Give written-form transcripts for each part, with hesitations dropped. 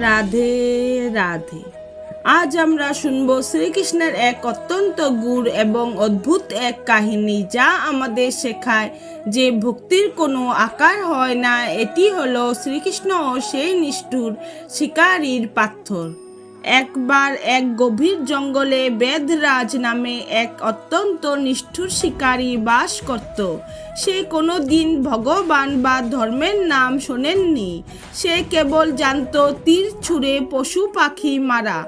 রাধে রাধে। আজ আমরা শুনব শ্রীকৃষ্ণের এক অত্যন্ত গূঢ় এবং অদ্ভুত এক কাহিনী, যা আমাদের শেখায় যে ভক্তির কোনো আকার হয় না। এটি হলো শ্রীকৃষ্ণ ও সেই নিষ্ঠুর শিকারীর পাথর। একবার এক গভীর জঙ্গলে বেদরাজ নামে এক অত্যন্ত নিষ্ঠুর শিকারী বাস করত। সে কোনো দিন ভগবান বা ধর্মের নাম শোনেননি। সে কেবল জানত তীর ছুঁড়ে পশু পাখি মারা।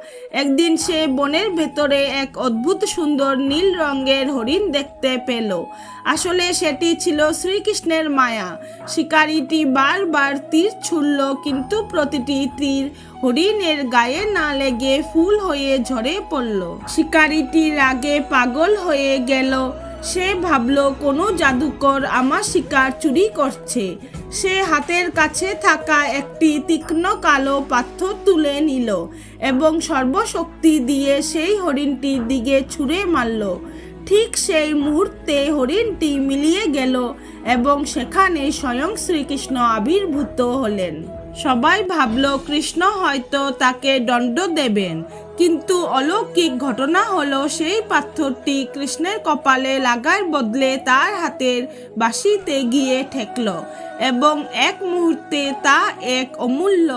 একদিন সে বনের ভেতরে এক অদ্ভুত সুন্দর নীল রঙের হরিণ দেখতে পেল। আসলে সেটি ছিল শ্রীকৃষ্ণের মায়া। শিকারীটি বারবার তীর ছুড়ল, কিন্তু প্রতিটি তীর হরিণের গায়ে না লেগে ফুল হয়ে ঝরে পড়ল। শিকারীটি রাগে পাগল হয়ে গেল। সে ভাবল, কোনো জাদুকর আমার শিকার চুরি করছে। সে হাতের কাছে থাকা একটি তীক্ষ্ণ কালো পাথর তুলে নিল এবং সর্বশক্তি দিয়ে সেই হরিণটির দিকে ছুঁড়ে মারল। ঠিক সেই মুহূর্তে হরিণটি মিলিয়ে গেল এবং সেখানে স্বয়ং শ্রীকৃষ্ণ আবির্ভূত হলেন। সবাই ভাবল কৃষ্ণ হয়তো তাকে দণ্ড দেবেন, কিন্তু অলৌকিক ঘটনা হলো সেই পাথরটি কৃষ্ণের কপালে লাগার বদলে তার হাতের বাঁশিতে গিয়ে ঠেকল এবং এক মুহূর্তে তা এক অমূল্য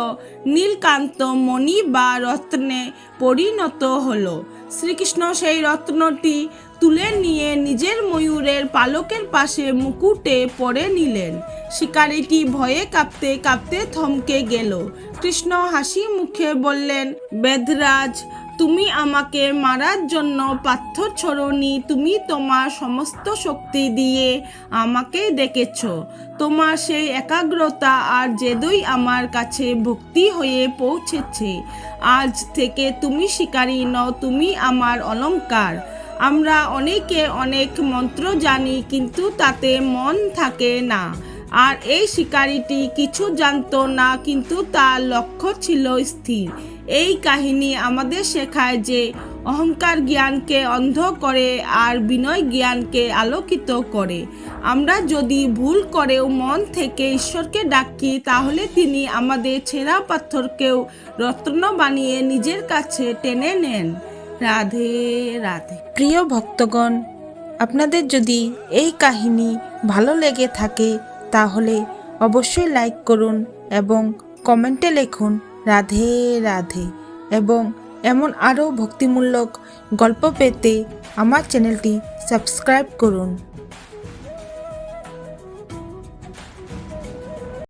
নীলকান্ত মণি বা রত্নে পরিণত হলো। শ্রীকৃষ্ণ সেই রত্নটি তুলে নিয়ে নিজের ময়ূরের পালকের পাশে মুকুটে পরে নিলেন। শিকারীটি ভয়ে কাঁপতে কাঁপতে থমকে গেল। কৃষ্ণ হাসি মুখে বললেন, বেদরাজ, তুমি আমাকে মারার জন্য পাথর ছোড়োনি, তুমি তোমার সমস্ত শক্তি দিয়ে আমাকে ডেকেছ। তোমার সেই একাগ্রতা আর জেদই আমার কাছে ভক্তি হয়ে পৌঁছেছে। আজ থেকে তুমি শিকারী নও, তুমি আমার অলংকার। আমরা অনেকে অনেক মন্ত্র জানি, কিন্তু তাতে মন থাকে না। আর এই শিকারীটি কিছু জানতো না, কিন্তু তার লক্ষ্য ছিল স্থির। এই কাহিনী আমাদের শেখায় যে অহংকার জ্ঞানকে অন্ধ করে আর বিনয় জ্ঞানকে আলোকিত করে। আমরা যদি ভুল করেও মন থেকে ঈশ্বরকে ডাকি, তাহলে তিনি আমাদের ছেঁড়া পাথরকেও রত্ন বানিয়ে নিজের কাছে টেনে নেন। রাধে রাধে। প্রিয় ভক্তগণ, আপনাদের যদি এই কাহিনী ভালো লেগে থাকে তাহলে অবশ্যই লাইক করুন এবং কমেন্টে লিখুন রাধে রাধে। এবং এমন আরও ভক্তিমূলক গল্প পেতে আমার চ্যানেলটি সাবস্ক্রাইব করুন।